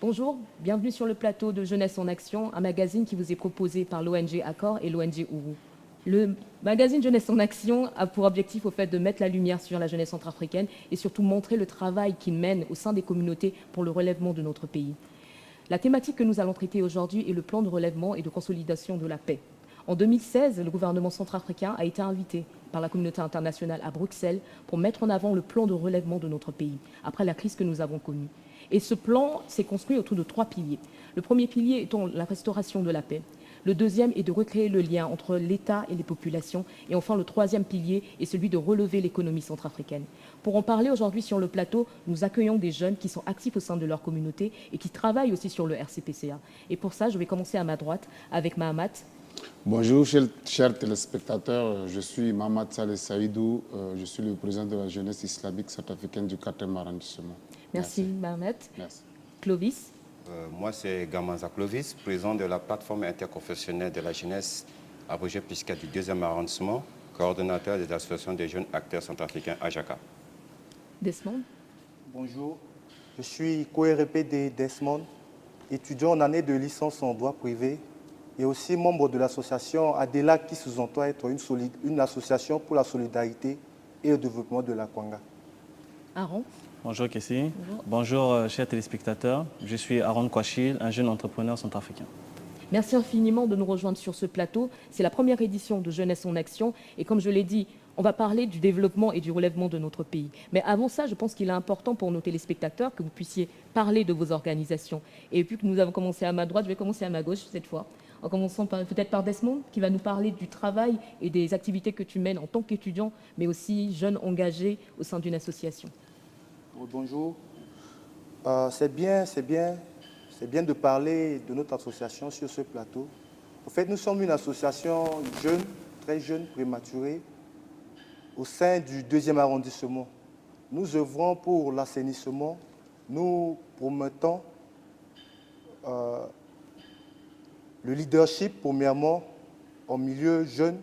Bonjour, bienvenue sur le plateau de Jeunesse en Action, un magazine qui vous est proposé par l'ONG Accor et l'ONG Ourou. Le magazine Jeunesse en Action a pour objectif au fait de mettre la lumière sur la jeunesse centrafricaine et surtout montrer le travail qu'il mène au sein des communautés pour le relèvement de notre pays. La thématique que nous allons traiter aujourd'hui est le plan de relèvement et de consolidation de la paix. En 2016, le gouvernement centrafricain a été invité par la communauté internationale à Bruxelles pour mettre en avant le plan de relèvement de notre pays, après la crise que nous avons connue. Et ce plan s'est construit autour de 3 piliers. Le premier pilier étant la restauration de la paix. Le deuxième est de recréer le lien entre l'État et les populations. Et enfin, le troisième pilier est celui de relever l'économie centrafricaine. Pour en parler aujourd'hui sur le plateau, nous accueillons des jeunes qui sont actifs au sein de leur communauté et qui travaillent aussi sur le RCPCA. Et pour ça, je vais commencer à ma droite avec Mahamat. Bonjour chers téléspectateurs, je suis Mahamat Saleh Saïdou, je suis le président de la jeunesse islamique centrafricaine du 4e arrondissement. Merci Mahamat. Merci. Clovis. Moi, c'est Gamanza Clovis, président de la plateforme interconfessionnelle de la jeunesse abrégée PISCA du 2e arrondissement, coordonnateur des associations des jeunes acteurs centrafricains AJACA. Desmond. Bonjour, je suis co-RPD Desmond, étudiant en année de licence en droit privé et aussi membre de l'association ADELA qui sous-entend être une association pour la solidarité et le développement de la Kwanga. Aaron. Bonjour Kessie. Bonjour chers téléspectateurs. Je suis Aaron Kwachil, un jeune entrepreneur centrafricain. Merci infiniment de nous rejoindre sur ce plateau. C'est la première édition de Jeunesse en Action et comme je l'ai dit, on va parler du développement et du relèvement de notre pays. Mais avant ça, je pense qu'il est important pour nos téléspectateurs que vous puissiez parler de vos organisations. Et vu que nous avons commencé à ma droite, je vais commencer à ma gauche cette fois. En commençant peut-être par Desmond, qui va nous parler du travail et des activités que tu mènes en tant qu'étudiant, mais aussi jeune engagé au sein d'une association. Bonjour. C'est bien de parler de notre association sur ce plateau. En fait, nous sommes une association jeune, très jeune, prématurée, au sein du 2e arrondissement. Nous œuvrons pour l'assainissement, nous promettons le leadership, premièrement, en milieu jeune,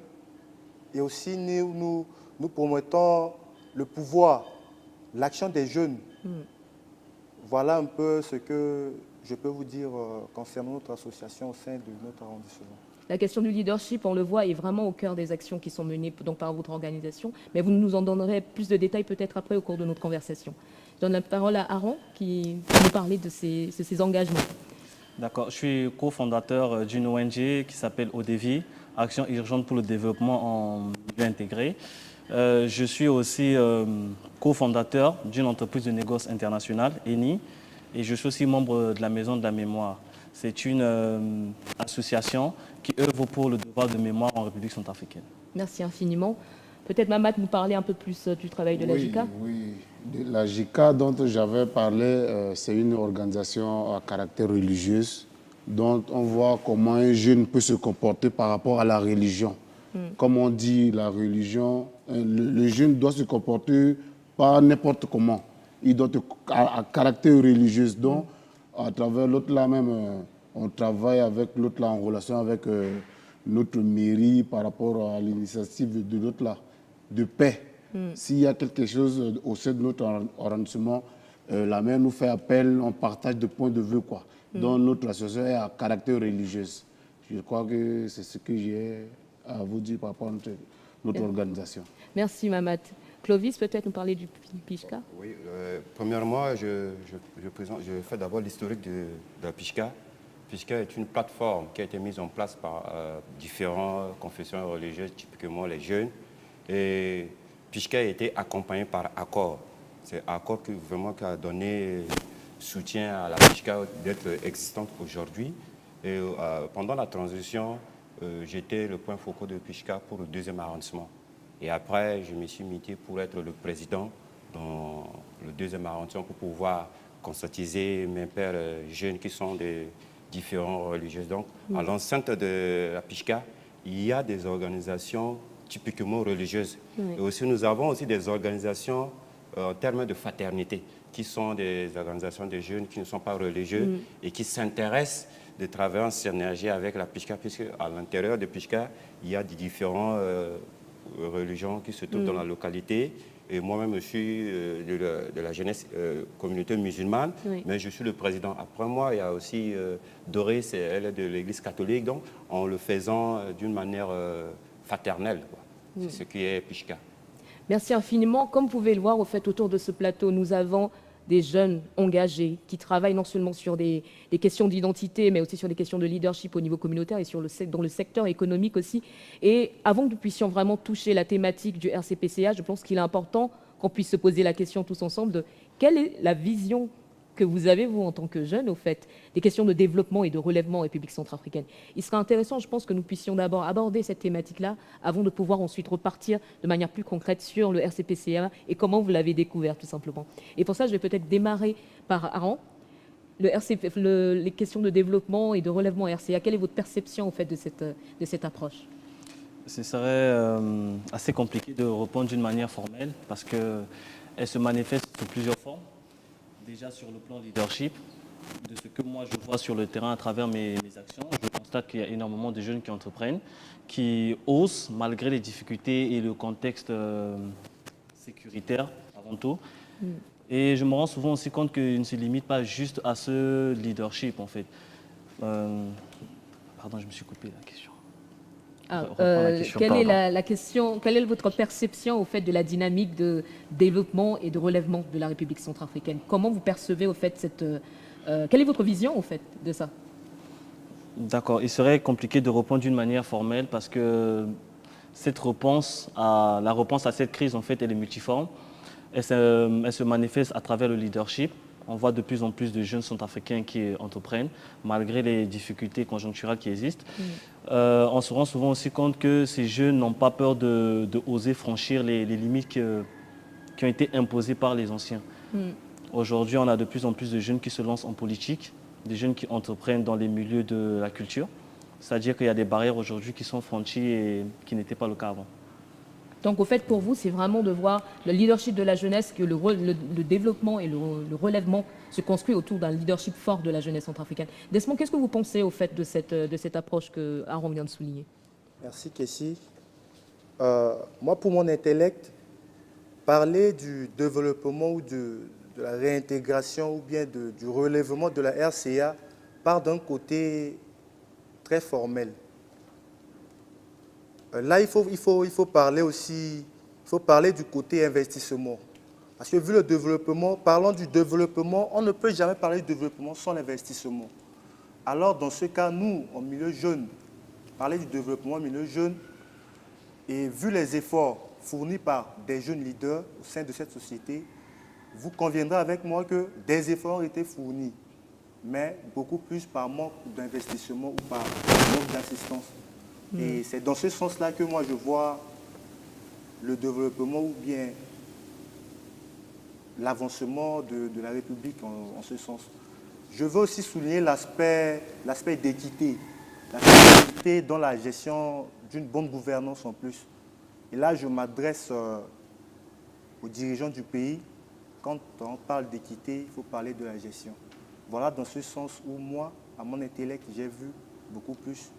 et aussi nous promettons le pouvoir, l'action des jeunes. Voilà un peu ce que je peux vous dire concernant notre association au sein de notre arrondissement. La question du leadership, on le voit, est vraiment au cœur des actions qui sont menées donc, par votre organisation. Mais vous nous en donnerez plus de détails peut-être après au cours de notre conversation. Je donne la parole à Aaron qui va nous parler de ses engagements. D'accord, je suis cofondateur d'une ONG qui s'appelle ODEVI, Action urgente pour le développement en milieu intégré. Je suis aussi cofondateur d'une entreprise de négoce internationale, ENI, et je suis aussi membre de la Maison de la Mémoire. C'est une association qui œuvre pour le devoir de mémoire en République centrafricaine. Merci infiniment. Peut-être Mahamat nous parler un peu plus du travail de la JICA. Oui, la JICA dont j'avais parlé, c'est une organisation à caractère religieux dont on voit comment un jeune peut se comporter par rapport à la religion. Comme on dit, la religion, le jeune doit se comporter pas n'importe comment. Il doit être à caractère religieux. Donc, à travers l'autre là même, on travaille avec l'autre là en relation avec notre mairie par rapport à l'initiative de l'autre là, de paix. S'il y a quelque chose au sein de notre arrondissement, la maire nous fait appel, on partage de points de vue, quoi. Donc notre association est à caractère religieux. Je crois que c'est ce que j'ai à vous dire par rapport à notre organisation. Merci Mahamat. Clovis, peut-être nous parler du PISCA. Oui, premièrement, je fais d'abord l'historique de la PISCA. PISCA est une plateforme qui a été mise en place par différentes confessions religieuses, typiquement les jeunes. Et PISCA a été accompagné par Accor. C'est Accor qui a donné soutien à la PISCA d'être existante aujourd'hui. Et pendant la transition, j'étais le point focal de PISCA pour le 2e arrondissement. Et après, je me suis muté pour être le président dans le 2e arrondissement pour pouvoir conscientiser mes pères jeunes qui sont des différents religieux. Donc, à l'enceinte de la PISCA, il y a des organisations typiquement religieuses. Et aussi, nous avons aussi des organisations en termes de fraternité, qui sont des organisations de jeunes qui ne sont pas religieux et qui s'intéressent de travailler en synergie avec la PISCA, puisque à l'intérieur de PISCA, il y a des différents religions qui se trouvent dans la localité Et moi-même, je suis de la jeunesse communauté musulmane, Oui. mais je suis le président. Après moi, il y a aussi Doré, elle est de l'Église catholique, donc en le faisant d'une manière fraternelle, quoi. C'est ce qui est Pishka. Merci infiniment. Comme vous pouvez le voir, au fait, autour de ce plateau, nous avons des jeunes engagés qui travaillent non seulement sur des questions d'identité, mais aussi sur des questions de leadership au niveau communautaire et dans le secteur économique aussi. Et avant que nous puissions vraiment toucher la thématique du RCPCA, je pense qu'il est important qu'on puisse se poser la question tous ensemble de quelle est la vision que vous avez, vous, en tant que jeune, au fait, des questions de développement et de relèvement en République centrafricaine. Il serait intéressant, je pense, que nous puissions d'abord aborder cette thématique-là avant de pouvoir ensuite repartir de manière plus concrète sur le RCPCA et comment vous l'avez découvert, tout simplement. Et pour ça, je vais peut-être démarrer par Aaron. Les questions de développement et de relèvement RCA, quelle est votre perception, au fait, de cette approche? Ce serait assez compliqué de répondre d'une manière formelle parce qu'elle se manifeste sous plusieurs formes. Déjà sur le plan leadership, de ce que moi je vois sur le terrain à travers mes actions, je constate qu'il y a énormément de jeunes qui entreprennent, qui osent malgré les difficultés et le contexte sécuritaire avant tout. Et je me rends souvent aussi compte qu'il ne se limite pas juste à ce leadership en fait. Pardon, je me suis coupé la question. Quelle est la question, quelle est votre perception au fait de la dynamique de développement et de relèvement de la République centrafricaine? Comment vous percevez au fait quelle est votre vision au fait de ça? D'accord, il serait compliqué de répondre d'une manière formelle parce que la réponse à cette crise en fait, elle est multiforme. Elle se manifeste à travers le leadership. On voit de plus en plus de jeunes centrafricains qui entreprennent, malgré les difficultés conjoncturelles qui existent. On se rend souvent aussi compte que ces jeunes n'ont pas peur de oser franchir les limites qui ont été imposées par les anciens. Aujourd'hui, on a de plus en plus de jeunes qui se lancent en politique, des jeunes qui entreprennent dans les milieux de la culture. C'est-à-dire qu'il y a des barrières aujourd'hui qui sont franchies et qui n'étaient pas le cas avant. Donc, au fait, pour vous, c'est vraiment de voir le leadership de la jeunesse, que le développement et le relèvement se construit autour d'un leadership fort de la jeunesse centrafricaine. Desmond, qu'est-ce que vous pensez, au fait, de cette approche que Aaron vient de souligner? Merci, Kessie. Moi, pour mon intellect, parler du développement ou de la réintégration ou bien du relèvement de la RCA part d'un côté très formel. Là, il faut parler aussi, il faut parler du côté investissement. Parce que vu le développement, parlant du développement, on ne peut jamais parler du développement sans l'investissement. Alors, dans ce cas, nous, en milieu jeune, parler du développement en milieu jeune, et vu les efforts fournis par des jeunes leaders au sein de cette société, vous conviendrez avec moi que des efforts ont été fournis, mais beaucoup plus par manque d'investissement ou par manque d'assistance. Et c'est dans ce sens-là que moi je vois le développement ou bien l'avancement de la République en ce sens. Je veux aussi souligner l'aspect d'équité, dans la gestion d'une bonne gouvernance en plus. Et là, je m'adresse aux dirigeants du pays. Quand on parle d'équité, il faut parler de la gestion. Voilà dans ce sens où moi, à mon intellect, j'ai vu beaucoup plus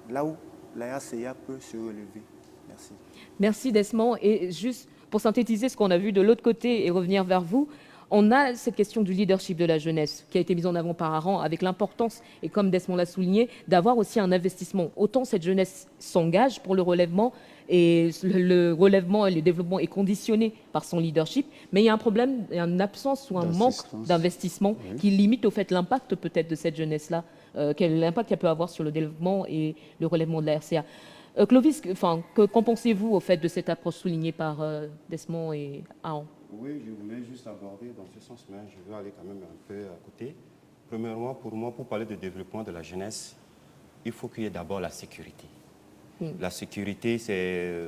là où la RCA peut se relever. Merci. Merci Desmond. Et juste pour synthétiser ce qu'on a vu de l'autre côté et revenir vers vous, on a cette question du leadership de la jeunesse qui a été mise en avant par Aaron avec l'importance, et comme Desmond l'a souligné, d'avoir aussi un investissement. Autant cette jeunesse s'engage pour le relèvement, et le relèvement et le développement est conditionné par son leadership, mais il y a un problème, il y a une absence ou un manque d'investissement qui limite au fait l'impact peut-être de cette jeunesse-là, l'impact qu'elle peut avoir sur le développement et le relèvement de la RCA. Clovis, qu'en pensez-vous au fait de cette approche soulignée par Desmond et Aaron? Oui, je voulais juste aborder dans ce sens, mais je veux aller quand même un peu à côté. Premièrement, pour moi, pour parler de développement de la jeunesse, il faut qu'il y ait d'abord la sécurité. La sécurité, c'est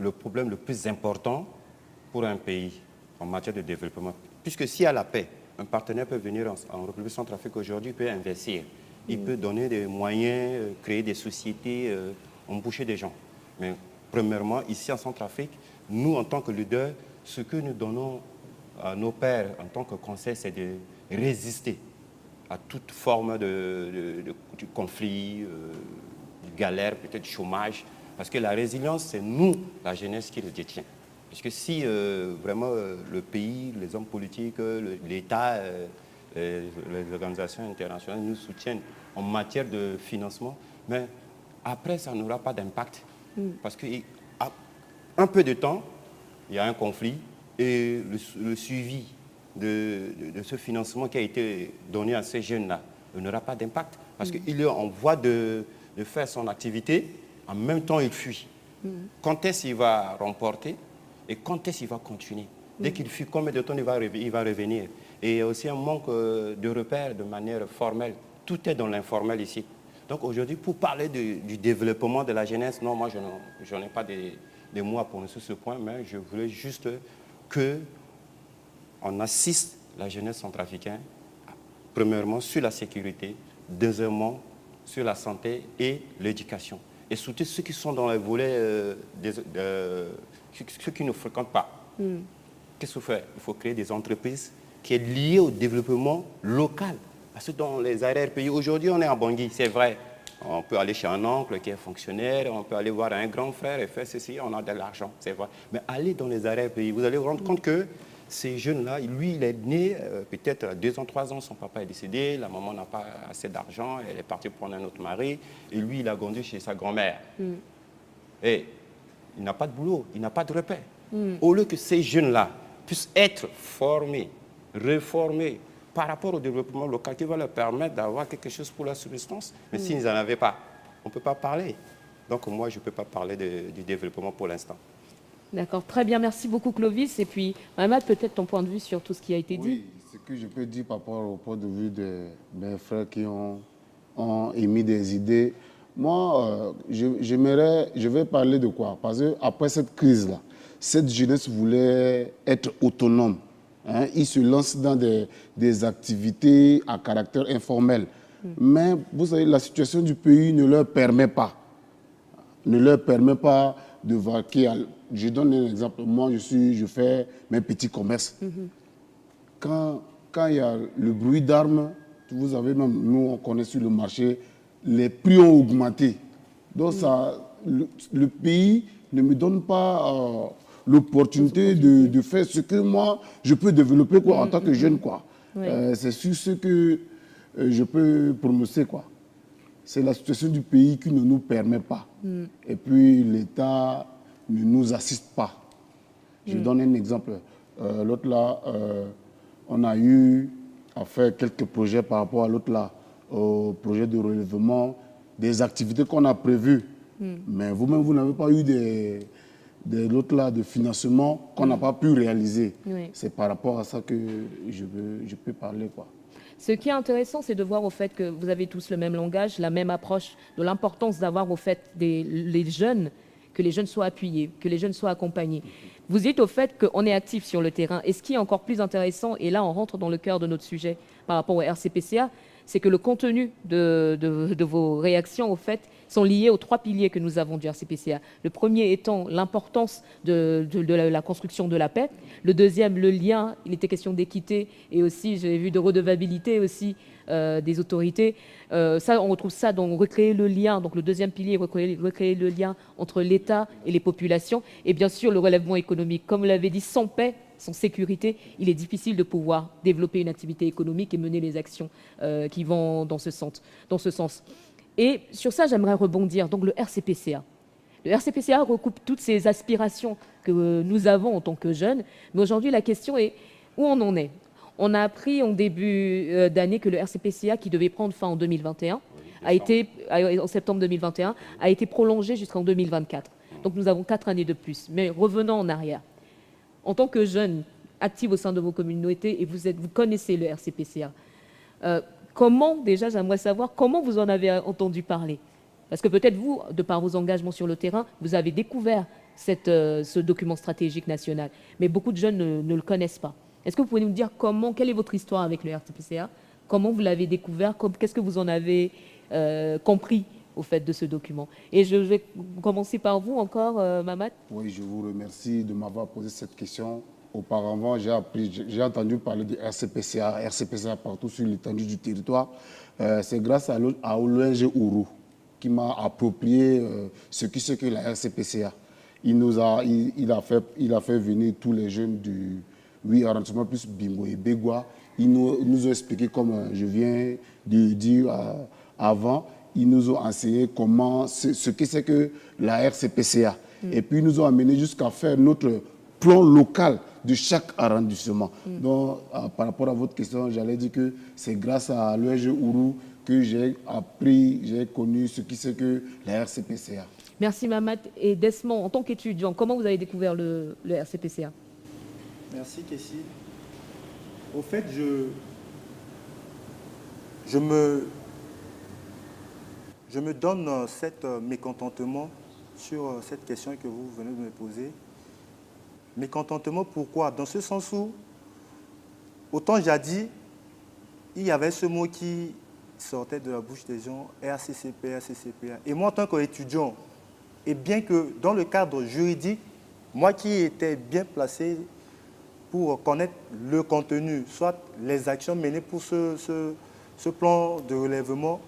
le problème le plus important pour un pays en matière de développement. Puisque s'il y a la paix, un partenaire peut venir en République centrafricaine aujourd'hui, il peut investir. Il peut donner des moyens, créer des sociétés, embaucher des gens. Mais premièrement, ici en Centrafrique, nous, en tant que leaders, ce que nous donnons à nos pairs en tant que conseil, c'est de résister à toute forme de conflit, de galère, peut-être chômage. Parce que la résilience, c'est nous, la jeunesse, qui le détient. Parce que si vraiment le pays, les hommes politiques, l'État, les organisations internationales nous soutiennent en matière de financement, mais après, ça n'aura pas d'impact. Parce qu'un peu de temps, il y a un conflit et le suivi de ce financement qui a été donné à ces jeunes-là n'aura pas d'impact. Parce qu'il est en voie de faire son activité, en même temps il fuit. Quand est-ce qu'il va remporter et quand est-ce qu'il va continuer? Dès qu'il fuit, combien de temps il va revenir? Et il y a aussi un manque de repères de manière formelle. Tout est dans l'informel ici. Donc aujourd'hui, pour parler du développement de la jeunesse, non, moi je n'en ai pas des mots à prononcer sur ce point, mais je voulais juste qu'on assiste la jeunesse centrafricaine, premièrement sur la sécurité, deuxièmement sur la santé et l'éducation. Et surtout ceux qui sont dans les volets, ceux qui ne fréquentent pas. Qu'est-ce qu'il faut faire? Il faut créer des entreprises qui sont liées au développement local. Parce que dans les arrière-pays, aujourd'hui on est en Bangui, c'est vrai. On peut aller chez un oncle qui est fonctionnaire, on peut aller voir un grand frère et faire ceci, on a de l'argent, c'est vrai. Mais aller dans les arrière-pays, vous allez vous rendre compte que ces jeunes-là, lui, il est né peut-être à 2 ans, 3 ans, son papa est décédé, la maman n'a pas assez d'argent, elle est partie prendre un autre mari, et lui, il a grandi chez sa grand-mère. Et il n'a pas de boulot, il n'a pas de repère. Au lieu que ces jeunes-là puissent être formés, réformés par rapport au développement local qui va leur permettre d'avoir quelque chose pour la subsistance, mais s'ils n'en avaient pas, on ne peut pas parler. Donc moi, je ne peux pas parler du développement pour l'instant. D'accord, très bien, merci beaucoup Clovis. Et puis, Mohamed, peut-être ton point de vue sur tout ce qui a été dit. Oui, ce que je peux dire par rapport au point de vue de mes frères qui ont émis des idées. Moi, je vais parler de quoi? Parce qu'après cette crise-là, cette jeunesse voulait être autonome. Hein, ils se lancent dans des activités à caractère informel. Mais vous savez, la situation du pays ne leur permet pas. Ne leur permet pas de vaquer. Je donne un exemple. Moi, je fais mes petits commerces. Quand il y a le bruit d'armes, vous avez même, nous, on connaît sur le marché, les prix ont augmenté. Donc, le pays ne me donne pas l'opportunité de faire ce que moi, je peux développer quoi, en tant que jeune. C'est sur ce que je peux prononcer. C'est la situation du pays qui ne nous permet pas. Et puis, l'État ne nous assiste pas. Je donne un exemple. L'autre là, on a eu à faire quelques projets par rapport à l'autre là, au projet de relèvement, des activités qu'on a prévues. Mais vous-même, vous n'avez pas eu l'autre là de financement qu'on n'a pas pu réaliser. C'est par rapport à ça que je peux parler. Ce qui est intéressant, c'est de voir au fait que vous avez tous le même langage, la même approche de l'importance d'avoir au fait les jeunes, que les jeunes soient appuyés, que les jeunes soient accompagnés. Vous dites au fait qu'on est actif sur le terrain. Et ce qui est encore plus intéressant, et là on rentre dans le cœur de notre sujet par rapport au RCPCA, c'est que le contenu de vos réactions, au fait, sont liés aux 3 piliers que nous avons du RCPCA. Le premier étant l'importance de la construction de la paix. Le deuxième, le lien, il était question d'équité et aussi, j'ai vu, de redevabilité aussi des autorités. Ça, on retrouve ça dans recréer le lien. Donc le deuxième pilier, recréer le lien entre l'État et les populations. Et bien sûr, le relèvement économique. Comme vous l'avez dit, sans paix, sans sécurité, il est difficile de pouvoir développer une activité économique et mener les actions qui vont dans ce sens. Et sur ça, j'aimerais rebondir. Donc le RCPCA. Le RCPCA recoupe toutes ces aspirations que nous avons en tant que jeunes. Mais aujourd'hui, la question est où on en est. On a appris en début d'année que le RCPCA, qui devait prendre fin en 2021, en septembre 2021, a été prolongé jusqu'en 2024. Donc nous avons 4 années de plus. Mais revenons en arrière. En tant que jeunes actifs au sein de vos communautés, et vous connaissez le RCPCA, comment, déjà, j'aimerais savoir, comment vous en avez entendu parler? Parce que peut-être vous, de par vos engagements sur le terrain, vous avez découvert ce document stratégique national. Mais beaucoup de jeunes ne le connaissent pas. Est-ce que vous pouvez nous dire quelle est votre histoire avec le RCPCA? Comment vous l'avez découvert? Qu'est-ce que vous en avez compris au fait de ce document? Et je vais commencer par vous encore, Mamad. Oui, je vous remercie de m'avoir posé cette question. Auparavant, j'ai entendu parler du RCPCA partout sur l'étendue du territoire. C'est grâce à l'ONG Ourou qui m'a approprié ce que la RCPCA. il a fait venir tous les jeunes du 8 arrondissement plus Bimbo et Bégua. Ils nous ont expliqué, comme je viens de dire avant, ils nous ont enseigné ce que c'est que la RCPCA. Et puis ils nous ont amené jusqu'à faire notre plan local de chaque arrondissement. Donc, par rapport à votre question, j'allais dire que c'est grâce à l'ONG Ourou que j'ai appris, j'ai connu ce qui c'est que la RCPCA. Merci Mamat. Et Desmond, en tant qu'étudiant, comment vous avez découvert le RCPCA? Merci Kessie. Au fait, je me donne cet mécontentement sur cette question que vous venez de me poser. Mécontentement pourquoi? Dans ce sens où, autant jadis, il y avait ce mot qui sortait de la bouche des gens, RCCPA, RCCPA. Et moi, en tant qu'étudiant, et bien que dans le cadre juridique, moi qui étais bien placé pour connaître le contenu, soit les actions menées pour ce plan de relèvement,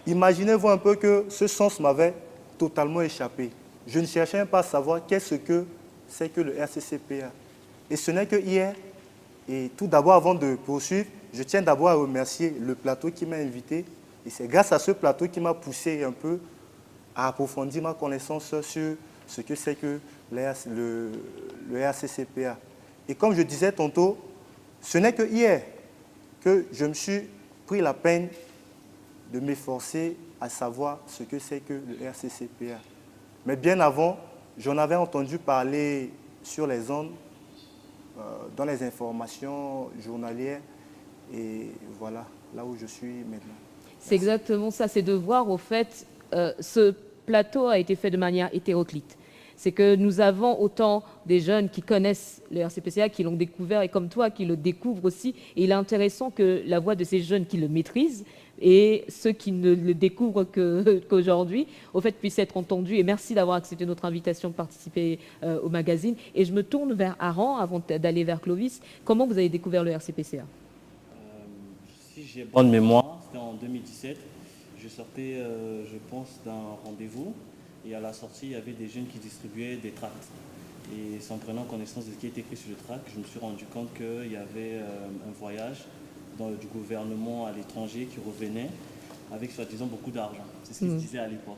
imaginez-vous un peu que ce sens m'avait totalement échappé. Je ne cherchais même pas à savoir qu'est-ce que c'est que le RCCPA. Et ce n'est que hier, et tout d'abord avant de poursuivre, je tiens d'abord à remercier le plateau qui m'a invité. Et c'est grâce à ce plateau qui m'a poussé un peu à approfondir ma connaissance sur ce que c'est que le RCCPA. Et comme je disais tantôt, ce n'est que hier que je me suis pris la peine de m'efforcer à savoir ce que c'est que le RCCPA. Mais bien avant, j'en avais entendu parler sur les ondes, dans les informations journalières, et voilà, là où je suis maintenant. C'est exactement ça, c'est de voir au fait, ce plateau a été fait de manière hétéroclite. C'est que nous avons autant des jeunes qui connaissent le RCPCA, qui l'ont découvert, et comme toi, qui le découvrent aussi. Et il est intéressant que la voix de ces jeunes qui le maîtrisent et ceux qui ne le découvrent qu'aujourd'hui, au fait, puissent être entendus. Et merci d'avoir accepté notre invitation de participer au magazine. Et je me tourne vers Aran avant d'aller vers Clovis. Comment vous avez découvert le RCPCA? Si j'ai bonne mémoire, c'était en 2017. Je sortais, je pense, d'un rendez-vous. Et à la sortie, il y avait des jeunes qui distribuaient des tracts. Et sans prenant connaissance de ce qui était écrit sur le tract, je me suis rendu compte qu'il y avait un voyage du gouvernement à l'étranger qui revenait avec soi-disant beaucoup d'argent. C'est ce qui se disait à l'époque.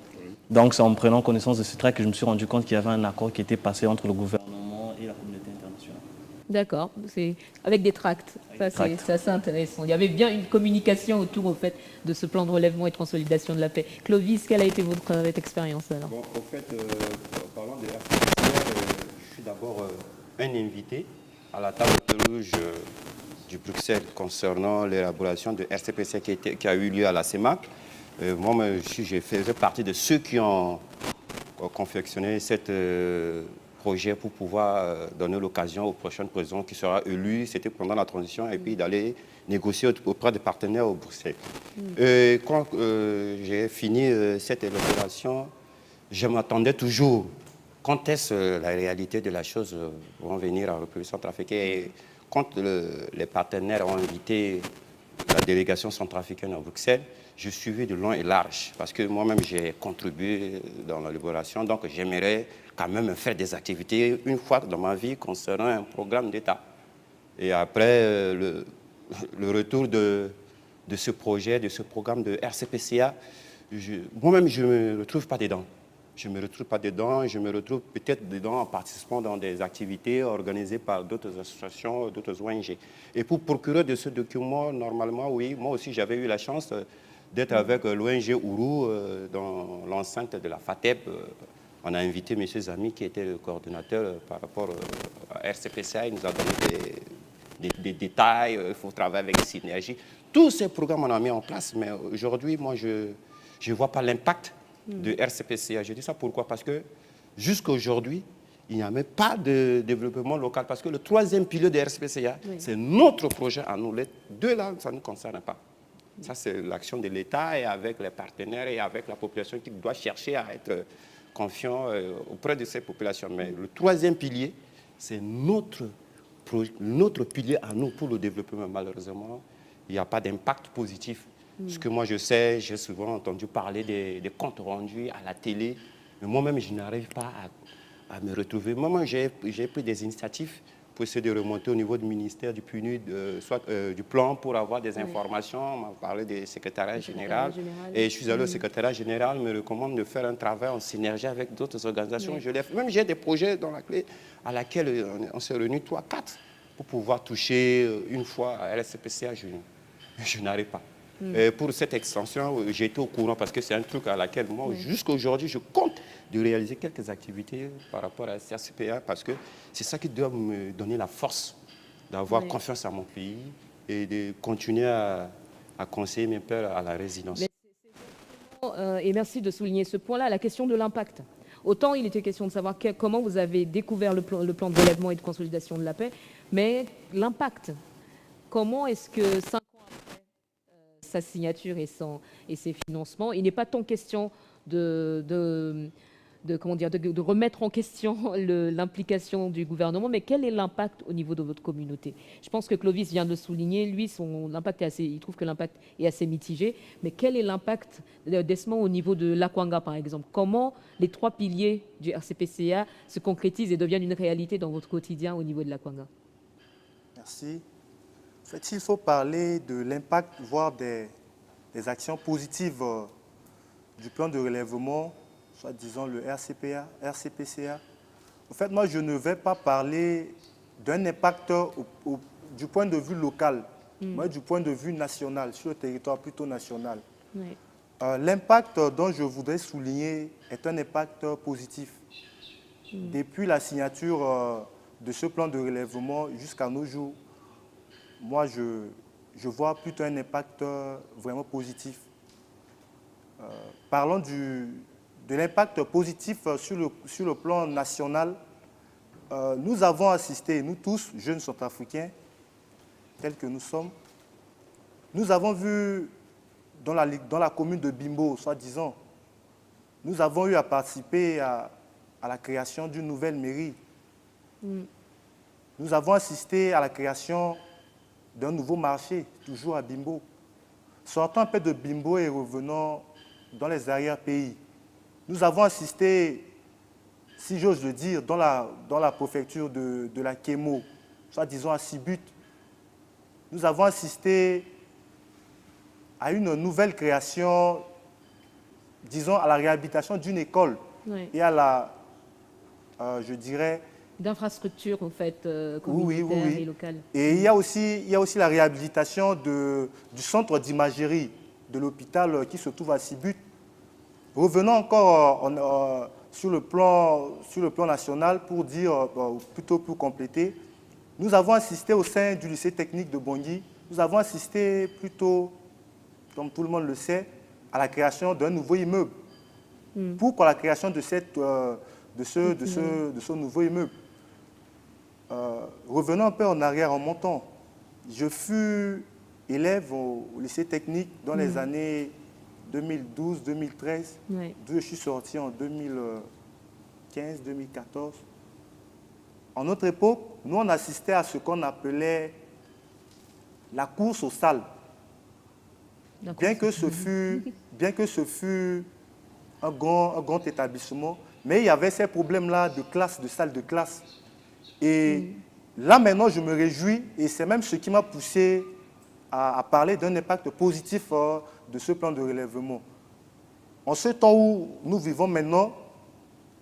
Donc c'est en prenant connaissance de ce tract que je me suis rendu compte qu'il y avait un accord qui était passé entre le gouvernement et la communauté internationale. D'accord, c'est avec des tracts. Ça, c'est assez intéressant. Il y avait bien une communication autour au fait de ce plan de relèvement et de consolidation de la paix. Clovis, quelle a été votre expérience alors? Bon, en fait, parlant de RCPCA, je suis d'abord un invité à la table rouge du Bruxelles concernant l'élaboration de RCPCA qui a eu lieu à la CEMAC. Moi, je faisais partie de ceux qui ont confectionné cette projet pour pouvoir donner l'occasion au prochain président qui sera élu, c'était pendant la transition, et puis d'aller négocier auprès des partenaires au Bruxelles. Quand j'ai fini cette élaboration, je m'attendais toujours, quand est-ce la réalité de la chose vont venir en République centrafricaine. Et quand les partenaires ont invité la délégation centrafricaine à Bruxelles, je suivais de long et large, parce que moi-même j'ai contribué dans l'élaboration, donc j'aimerais quand même faire des activités une fois dans ma vie concernant un programme d'État. Et après le retour de ce projet, de ce programme de RCPCA, moi-même je ne me retrouve pas dedans. Je ne me retrouve pas dedans, je me retrouve peut-être dedans en participant dans des activités organisées par d'autres associations, d'autres ONG. Et pour procurer de ce document, normalement, oui, moi aussi j'avais eu la chance d'être avec l'ONG Ourou dans l'enceinte de la FATEP. On a invité M. Zami, qui était le coordonnateur par rapport à RCPCA. Il nous a donné des détails, il faut travailler avec Synergie. Tous ces programmes, on a mis en place, mais aujourd'hui, moi, je ne vois pas l'impact de RCPCA. Je dis ça pourquoi? Parce que jusqu'à aujourd'hui, il n'y a même pas de développement local. Parce que le troisième pilier de RCPCA, c'est notre projet à nous. Les deux là, ça ne nous concerne pas. Ça, c'est l'action de l'État et avec les partenaires et avec la population qui doit chercher à être confiant auprès de ces populations. Mais le troisième pilier, c'est notre pilier à nous pour le développement. Malheureusement, il n'y a pas d'impact positif. Ce que moi je sais, j'ai souvent entendu parler des comptes rendus à la télé Mais moi-même, je n'arrive pas à me retrouver. Moi, j'ai pris des initiatives pour essayer de remonter au niveau du ministère du PNUD, soit du plan pour avoir des informations. On m'a parlé du secrétariat général. Et je suis allé au secrétariat général, me recommande de faire un travail en synergie avec d'autres organisations. Même j'ai des projets dans la clé à laquelle on s'est réunis 3, 4 pour pouvoir toucher une fois à LSPCA. Je n'arrive pas. Pour cette extension, j'ai été au courant parce que c'est un truc à laquelle moi, jusqu'à aujourd'hui, je compte de réaliser quelques activités par rapport à la CRCPA parce que c'est ça qui doit me donner la force d'avoir confiance en mon pays et de continuer à conseiller mes pairs à la résidence. Et merci de souligner ce point-là, la question de l'impact. Autant il était question de savoir comment vous avez découvert le plan de relèvement et de consolidation de la paix, mais l'impact, comment est-ce que 5 ans après sa signature et ses financements, il n'est pas tant question de remettre en question l'implication du gouvernement, mais quel est l'impact au niveau de votre communauté? Je pense que Clovis vient de le souligner, lui, il trouve que l'impact est assez mitigé, mais quel est l'impact d'Esmond au niveau de l'Akwanga, par exemple? Comment les 3 piliers du RCPCA se concrétisent et deviennent une réalité dans votre quotidien au niveau de l'Akwanga? Merci. En fait, il faut parler de l'impact, voire des actions positives du plan de relèvement, soit disons le RCPCA. En fait, moi, je ne vais pas parler d'un impact du point de vue local, mais du point de vue national, sur le territoire plutôt national. Oui. L'impact dont je voudrais souligner est un impact positif. Depuis la signature de ce plan de relèvement jusqu'à nos jours, moi, je vois plutôt un impact vraiment positif. Parlons de l'impact positif sur le plan national. Nous avons assisté, nous tous, jeunes centrafricains, tels que nous sommes, nous avons vu dans la commune de Bimbo, soi-disant, nous avons eu à participer à la création d'une nouvelle mairie. Nous avons assisté à la création d'un nouveau marché, toujours à Bimbo. Sortons un peu de Bimbo et revenons dans les arrière-pays. Nous avons assisté, si j'ose le dire, dans la préfecture de la Kémo, soit disons à Sibut. Nous avons assisté à une nouvelle création, disons à la réhabilitation d'une école et à la, je dirais... D'infrastructures, en fait, communautaires et locales. Et il y a aussi la réhabilitation du centre d'imagerie de l'hôpital qui se trouve à Sibut. Revenons encore sur le plan national pour dire, plutôt pour compléter, nous avons assisté au sein du lycée technique de Bangui, nous avons assisté plutôt, comme tout le monde le sait, à la création d'un nouveau immeuble. Pourquoi la création de ce nouveau immeuble? Revenons un peu en arrière en montant. Je fus élève au lycée technique dans les années 2012-2013, d'où je suis sorti en 2015-2014. En notre époque, nous on assistait à ce qu'on appelait la course aux salles. Bien que ce fût un grand établissement, mais il y avait ces problèmes-là de salle de classe. Et là, maintenant, je me réjouis, et c'est même ce qui m'a poussé à parler d'un impact positif de ce plan de relèvement. En ce temps où nous vivons maintenant,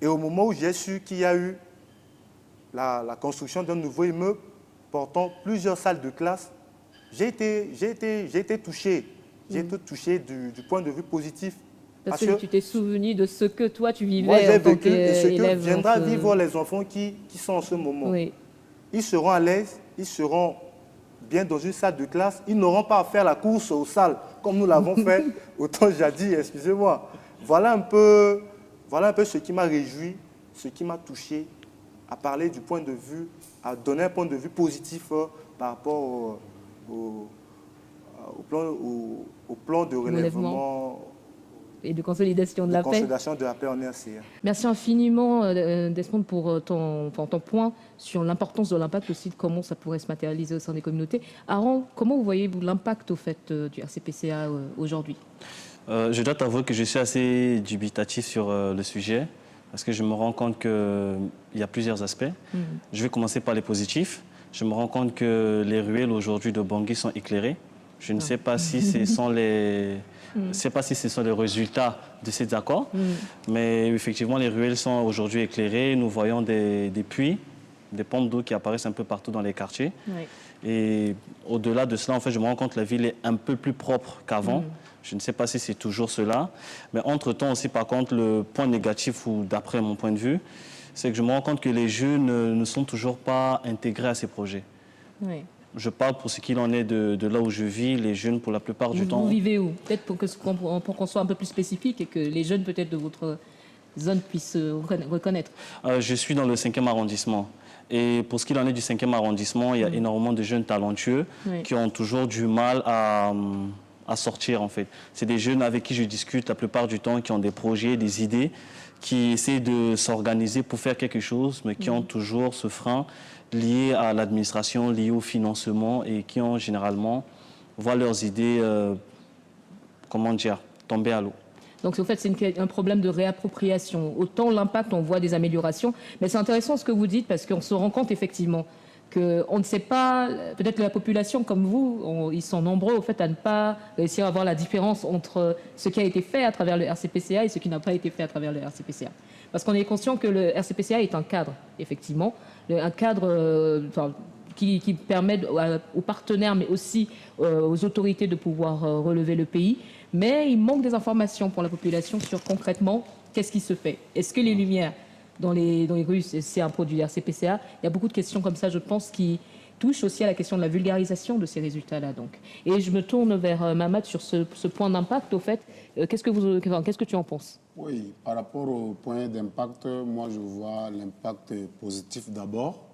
et au moment où j'ai su qu'il y a eu la construction d'un nouveau immeuble portant plusieurs salles de classe, j'ai été touché. J'ai été touché du point de vue positif. Parce que tu t'es souvenu de ce que toi tu vivais moi, j'ai en tant vécu et ce qu'élève. que viendra vivre les enfants qui sont en ce moment. Oui. Ils seront à l'aise, ils seront bien dans une salle de classe. Ils n'auront pas à faire la course aux salles comme nous l'avons fait autant jadis, excusez-moi. Voilà un peu ce qui m'a réjoui, ce qui m'a touché, à parler du point de vue, à donner un point de vue positif par rapport au plan de relèvement et de consolidation de la paix. Consolidation de la paix en RCA. Merci infiniment, Desmond, pour ton point sur l'importance de l'impact aussi, de comment ça pourrait se matérialiser au sein des communautés. Aaron, comment vous voyez-vous l'impact au fait du RCPCA aujourd'hui? Je dois t'avouer que je suis assez dubitatif sur le sujet. parce que je me rends compte qu'il y a plusieurs aspects. Je vais commencer par les positifs. Je me rends compte que les ruelles aujourd'hui de Bangui sont éclairées. Je ne sais pas si ce sont les... Je ne sais pas si ce sont les résultats de ces accords, mais effectivement, les ruelles sont aujourd'hui éclairées. Nous voyons des puits, des pompes d'eau qui apparaissent un peu partout dans les quartiers. Oui. Et au-delà de cela, en fait, je me rends compte que la ville est un peu plus propre qu'avant. Je ne sais pas si c'est toujours cela. Mais entre-temps aussi, par contre, le point négatif, ou d'après mon point de vue, c'est que je me rends compte que les jeunes ne sont toujours pas intégrés à ces projets. Oui. Je parle pour ce qu'il en est de là où je vis. Les jeunes, pour la plupart du temps... Vous vivez où? Peut-être pour qu'on soit un peu plus spécifique et que les jeunes peut-être de votre zone puissent reconnaître. Je suis dans le 5e arrondissement. Et pour ce qu'il en est du 5e arrondissement, il y a énormément de jeunes talentueux qui ont toujours du mal à sortir, en fait. C'est des jeunes avec qui je discute la plupart du temps, qui ont des projets, des idées, qui essaient de s'organiser pour faire quelque chose, mais qui ont toujours ce frein lié à l'administration, lié au financement, et qui ont généralement voient leurs idées, comment dire, tomber à l'eau. Donc, en fait, c'est un problème de réappropriation. Autant l'impact, on voit des améliorations, mais c'est intéressant ce que vous dites parce qu'on se rend compte effectivement qu'on ne sait pas, peut-être que la population comme vous, ils sont nombreux au fait à ne pas réussir à voir la différence entre ce qui a été fait à travers le RCPCA et ce qui n'a pas été fait à travers le RCPCA. Parce qu'on est conscient que le RCPCA est un cadre, effectivement, un cadre qui permet aux partenaires, mais aussi aux autorités de pouvoir relever le pays. Mais il manque des informations pour la population sur concrètement qu'est-ce qui se fait. Est-ce que les lumières dans les rues, c'est un produit RCPCA? Il y a beaucoup de questions comme ça, je pense, qui touchent aussi à la question de la vulgarisation de ces résultats-là. Donc. Et je me tourne vers Mamad sur ce point d'impact, au fait. Qu'est-ce que tu en penses? Oui, par rapport au point d'impact, moi je vois l'impact positif d'abord,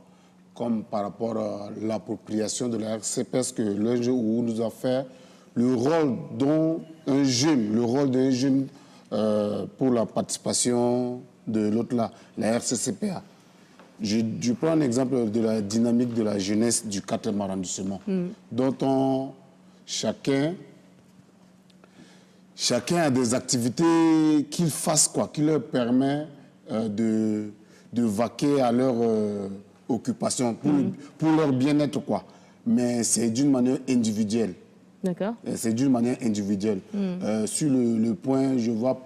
comme par rapport à l'appropriation de la RCPS, que l'un où nous a fait le rôle d'un jeune pour la participation de l'autre là, la RCCPA. Je prends un exemple de la dynamique de la jeunesse du 4e arrondissement, dont chacun a des activités qu'ils fassent, qui leur permet de vaquer à leur occupation, pour leur bien-être, Mais c'est d'une manière individuelle. D'accord. C'est d'une manière individuelle. Sur le point, je vois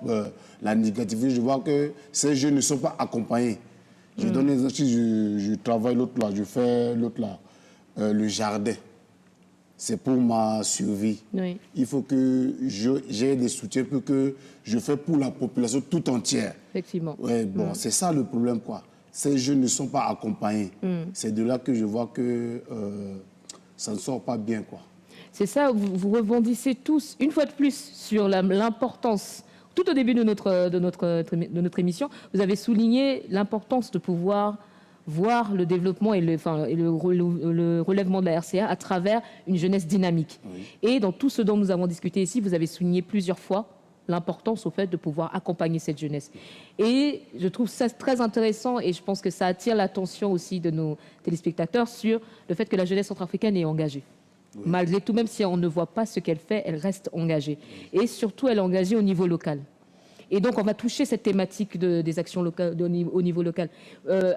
la négativité, je vois que ces jeunes ne sont pas accompagnés. Je donne un exemple, si je travaille l'autre là, je fais l'autre là, le jardin. C'est pour ma survie. Oui. Il faut que j'ai des soutiens que je fais pour la population tout entière. Effectivement. Ouais, bon, c'est ça le problème, Ces jeunes ne sont pas accompagnés. C'est de là que je vois que ça ne sort pas bien, C'est ça, vous rebondissez tous, une fois de plus, sur l'importance. Tout au début de notre émission, vous avez souligné l'importance de pouvoir voir le développement et le relèvement de la RCA à travers une jeunesse dynamique. Oui. Et dans tout ce dont nous avons discuté ici, vous avez souligné plusieurs fois l'importance au fait de pouvoir accompagner cette jeunesse. Et je trouve ça très intéressant et je pense que ça attire l'attention aussi de nos téléspectateurs sur le fait que la jeunesse centrafricaine est engagée. Oui. Malgré tout, même si on ne voit pas ce qu'elle fait, elle reste engagée. Et surtout, elle est engagée au niveau local. Et donc, on va toucher cette thématique des actions locales, au niveau local.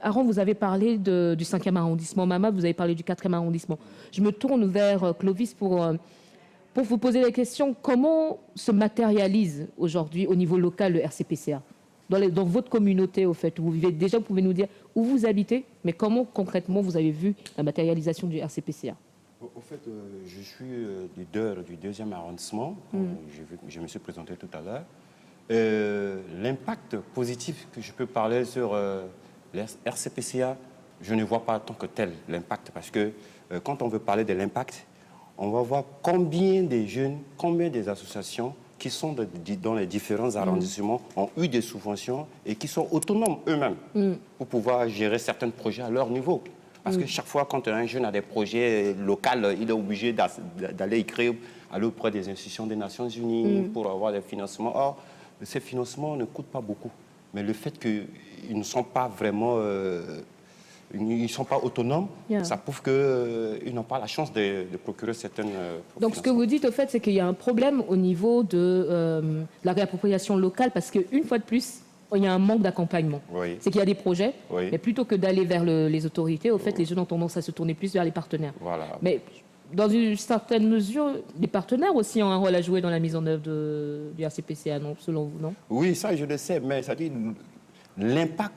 Aaron, vous avez parlé du 5e arrondissement. Mamad, vous avez parlé du 4e arrondissement. Je me tourne vers Clovis pour vous poser la question. Comment se matérialise aujourd'hui au niveau local le RCPCA dans votre communauté, au fait, où vous vivez? Déjà, vous pouvez nous dire où vous habitez, mais comment concrètement vous avez vu la matérialisation du RCPCA? Au fait, je suis leader du 2e arrondissement. Je me suis présenté tout à l'heure. L'impact positif que je peux parler sur le RCPCA, je ne vois pas en tant que tel l'impact, parce que quand on veut parler de l'impact, on va voir combien des jeunes, combien des associations qui sont dans les différents arrondissements ont eu des subventions et qui sont autonomes eux-mêmes pour pouvoir gérer certains projets à leur niveau. Parce que chaque fois, quand un jeune a des projets locaux, il est obligé d'aller écrire auprès des institutions des Nations Unies pour avoir des financements. Or, ces financements ne coûtent pas beaucoup. Mais le fait qu'ils ne sont pas vraiment... ils ne sont pas autonomes, ça prouve qu'ils n'ont pas la chance de procurer certaines... Donc, ce que vous dites, au fait, c'est qu'il y a un problème au niveau de la réappropriation locale, parce qu'une fois de plus, il y a un manque d'accompagnement. Oui. C'est qu'il y a des projets, Oui. mais plutôt que d'aller vers les autorités, au fait, les jeunes ont tendance à se tourner plus vers les partenaires. Voilà. Mais dans une certaine mesure, les partenaires aussi ont un rôle à jouer dans la mise en œuvre du RCPCA, non, selon vous, non? Oui, ça je le sais, mais ça dit l'impact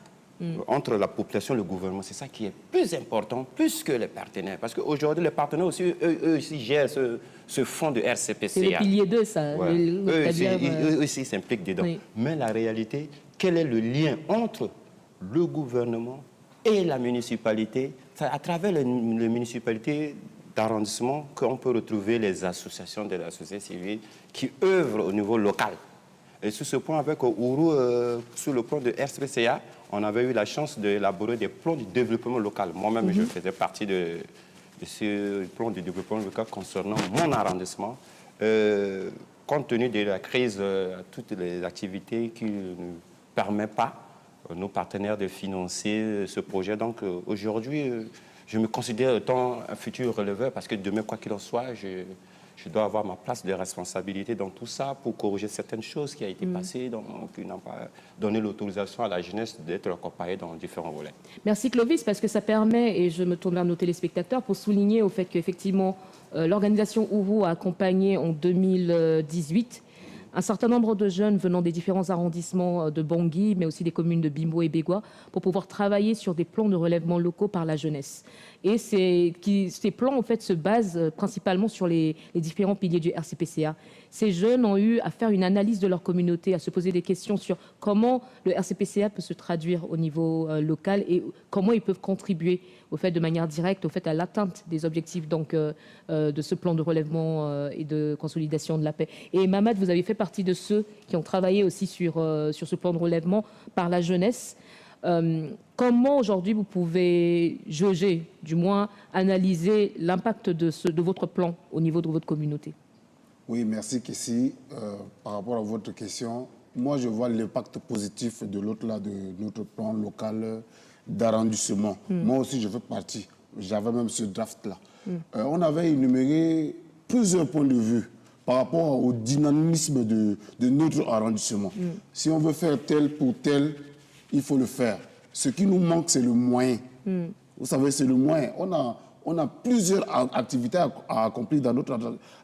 entre la population et le gouvernement, c'est ça qui est plus important, plus que les partenaires. Parce qu'aujourd'hui, les partenaires aussi, eux aussi gèrent ce fonds de RCPCA. C'est le pilier 2, ça. Ouais. C'est-à-dire, Eux aussi s'impliquent dedans. Oui. Mais la réalité, quel est le lien entre le gouvernement et la municipalité? C'est à travers les municipalités d'arrondissement qu'on peut retrouver les associations de la société civile qui œuvrent au niveau local. Et sur ce point, avec Ourou, sur le plan de RCPCA, on avait eu la chance d'élaborer des plans de développement local. Moi-même, je faisais partie de ce plan de développement local concernant mon arrondissement. Compte tenu de la crise, toutes les activités qui ne permettent pas nos partenaires de financer ce projet. Donc aujourd'hui, je me considère étant un futur releveur parce que demain, quoi qu'il en soit, je dois avoir ma place de responsabilité dans tout ça pour corriger certaines choses qui ont été passées, donc qui n'ont pas donné l'autorisation à la jeunesse d'être accompagnée dans différents volets. Merci Clovis, parce que ça permet, et je me tourne vers nos téléspectateurs, pour souligner au fait qu'effectivement, l'organisation Ourou a accompagné en 2018 un certain nombre de jeunes venant des différents arrondissements de Bangui, mais aussi des communes de Bimbo et Bégua, pour pouvoir travailler sur des plans de relèvement locaux par la jeunesse. Et ces plans, en fait, se basent principalement sur les différents piliers du RCPCA. Ces jeunes ont eu à faire une analyse de leur communauté, à se poser des questions sur comment le RCPCA peut se traduire au niveau local et comment ils peuvent contribuer au fait de manière directe au fait à l'atteinte des objectifs donc de ce plan de relèvement et de consolidation de la paix. Et Mamad, vous avez fait partie de ceux qui ont travaillé aussi sur ce plan de relèvement par la jeunesse. Comment aujourd'hui vous pouvez jauger, du moins analyser l'impact de votre plan au niveau de votre communauté? Oui, merci Kessie. Par rapport à votre question, moi je vois l'impact positif de l'autre là de notre plan local d'arrondissement. Moi aussi je fais partie. J'avais même ce draft-là. On avait énuméré plusieurs points de vue par rapport au dynamisme de notre arrondissement. Si on veut faire tel pour tel, il faut le faire. Ce qui nous manque, c'est le moyen. Vous savez, c'est le moyen. On a plusieurs activités à accomplir dans notre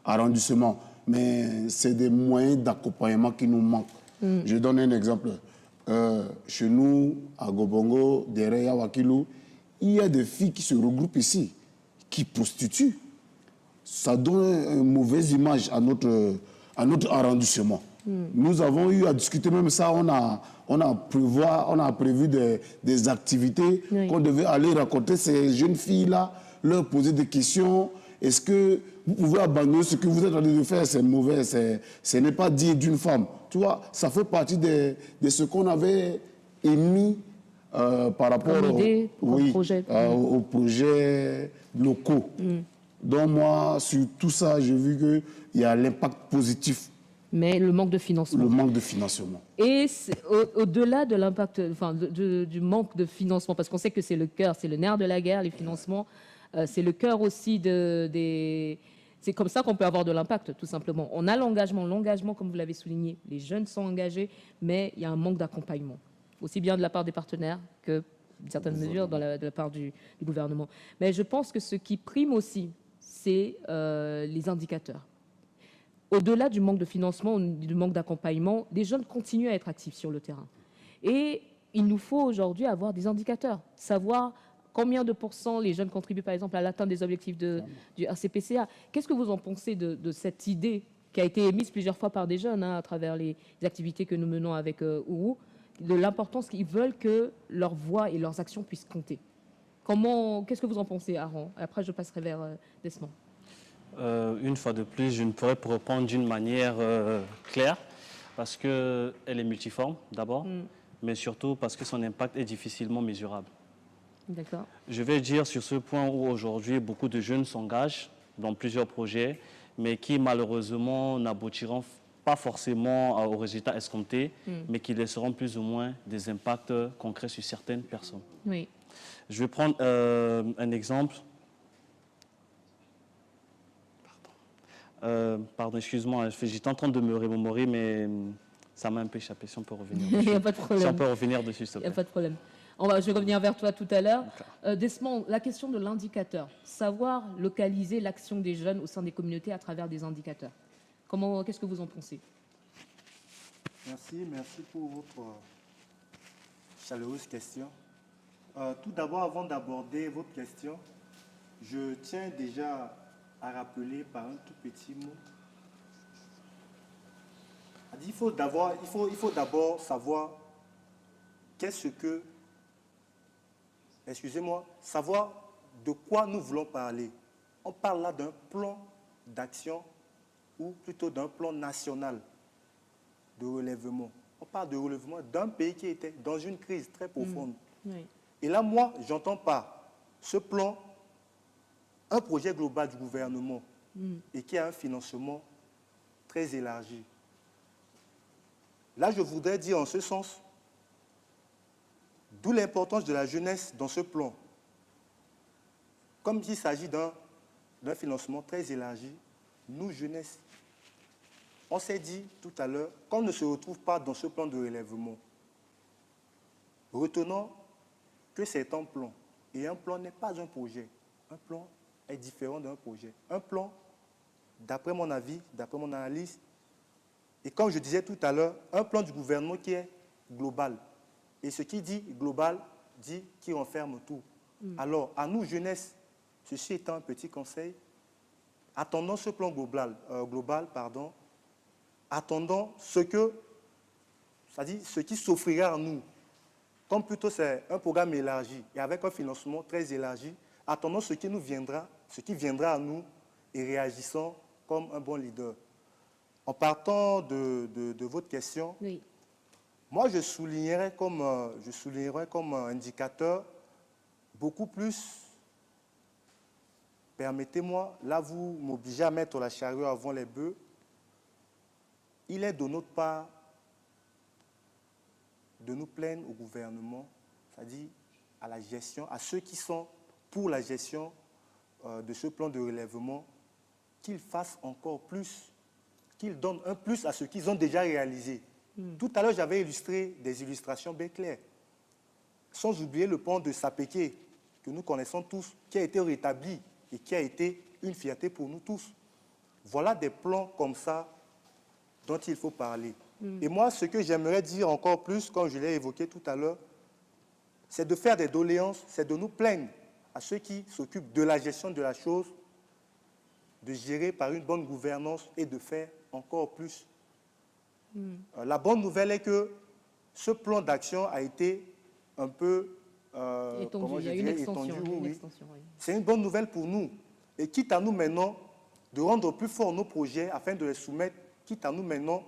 arrondissement, mais c'est des moyens d'accompagnement qui nous manquent. Je donne un exemple. Chez nous, à Gobongo, derrière Wakilou, il y a des filles qui se regroupent ici, qui prostituent. Ça donne une mauvaise image à notre arrondissement. Nous avons eu à discuter même ça, on a prévu des activités qu'on devait aller raconter ces jeunes filles-là, leur poser des questions. Est-ce que vous pouvez abandonner ce que vous êtes en train de faire? C'est mauvais, ce n'est pas dit d'une femme. Tu vois, ça fait partie de ce qu'on avait émis par rapport aux projets locaux. Donc moi, sur tout ça, j'ai vu qu'il y a l'impact positif. Mais le manque de financement. Le manque de financement. Et au-delà de l'impact, enfin, du manque de financement, parce qu'on sait que c'est le cœur, c'est le nerf de la guerre, les financements, c'est le cœur aussi c'est comme ça qu'on peut avoir de l'impact, tout simplement. On a l'engagement, comme vous l'avez souligné, les jeunes sont engagés, mais il y a un manque d'accompagnement, aussi bien de la part des partenaires que, d'une certaine mesure, de la part du gouvernement. Mais je pense que ce qui prime aussi, c'est les indicateurs. Au-delà du manque de financement, du manque d'accompagnement, les jeunes continuent à être actifs sur le terrain. Et il nous faut aujourd'hui avoir des indicateurs, savoir combien de pourcents les jeunes contribuent, par exemple, à l'atteinte des objectifs du RCPCA. Qu'est-ce que vous en pensez de cette idée qui a été émise plusieurs fois par des jeunes à travers les activités que nous menons avec Ourou, de l'importance qu'ils veulent que leur voix et leurs actions puissent compter? Qu'est-ce que vous en pensez, Aaron? Après, je passerai vers Desmond. Une fois de plus, je ne pourrais pas répondre d'une manière claire parce qu'elle est multiforme d'abord, mais surtout parce que son impact est difficilement mesurable. D'accord. Je vais dire sur ce point où aujourd'hui beaucoup de jeunes s'engagent dans plusieurs projets, mais qui malheureusement n'aboutiront pas forcément aux résultats escomptés, mais qui laisseront plus ou moins des impacts concrets sur certaines personnes. Oui. Je vais prendre un exemple. Pardon, excuse-moi, j'étais en train de me remémorer, mais Ça m'a un peu échappé, si on peut revenir Il dessus. n'y a pas de Si on problème. peut revenir dessus, s'il te Il n'y a plaît. pas de problème. Je vais revenir vers toi tout à l'heure. Desmond, la question de l'indicateur. Savoir localiser l'action des jeunes au sein des communautés à travers des indicateurs. Qu'est-ce que vous en pensez? Merci pour votre chaleureuse question. Tout d'abord, avant d'aborder votre question, je tiens déjà à rappeler par un tout petit mot. Il faut d'abord savoir qu'est-ce que, savoir de quoi nous voulons parler. On parle là d'un plan d'action ou plutôt d'un plan national de relèvement. On parle de relèvement d'un pays qui était dans une crise très profonde. Oui. Et là, moi, j'entends par ce plan un projet global du gouvernement et qui a un financement très élargi. Là, je voudrais dire en ce sens, d'où l'importance de la jeunesse dans ce plan. Comme il s'agit d'un financement très élargi, nous, jeunesse, on s'est dit tout à l'heure qu'on ne se retrouve pas dans ce plan de relèvement. Retenons que c'est un plan. Et un plan n'est pas un projet. Un plan est différent d'un projet. Un plan, d'après mon avis, d'après mon analyse, et comme je disais tout à l'heure, un plan du gouvernement qui est global. Et ce qui dit global dit qui renferme tout. Alors, à nous, jeunesse, ceci étant un petit conseil, attendons ce plan global, attendons ce qui s'offrira à nous. Comme plutôt c'est un programme élargi et avec un financement très élargi, attendons ce qui viendra à nous et réagissons comme un bon leader. En partant de votre question, Oui. moi je soulignerais comme indicateur beaucoup plus, permettez-moi, là vous m'obligez à mettre la charrue avant les bœufs, il est de notre part de nous plaindre au gouvernement, c'est-à-dire à la gestion, à ceux qui sont pour la gestion de ce plan de relèvement, qu'ils fassent encore plus, qu'ils donnent un plus à ce qu'ils ont déjà réalisé. Tout à l'heure, j'avais illustré des illustrations bien claires, sans oublier le pont de Sapeke, que nous connaissons tous, qui a été rétabli et qui a été une fierté pour nous tous. Voilà des plans comme ça dont il faut parler. Et moi, ce que j'aimerais dire encore plus, comme je l'ai évoqué tout à l'heure, c'est de faire des doléances, c'est de nous plaindre à ceux qui s'occupent de la gestion de la chose, de gérer par une bonne gouvernance et de faire encore plus. La bonne nouvelle est que ce plan d'action a été un peu Étendu. Il y a une extension. Oui. C'est une bonne nouvelle pour nous. Et quitte à nous maintenant de rendre plus forts nos projets afin de les soumettre, quitte à nous maintenant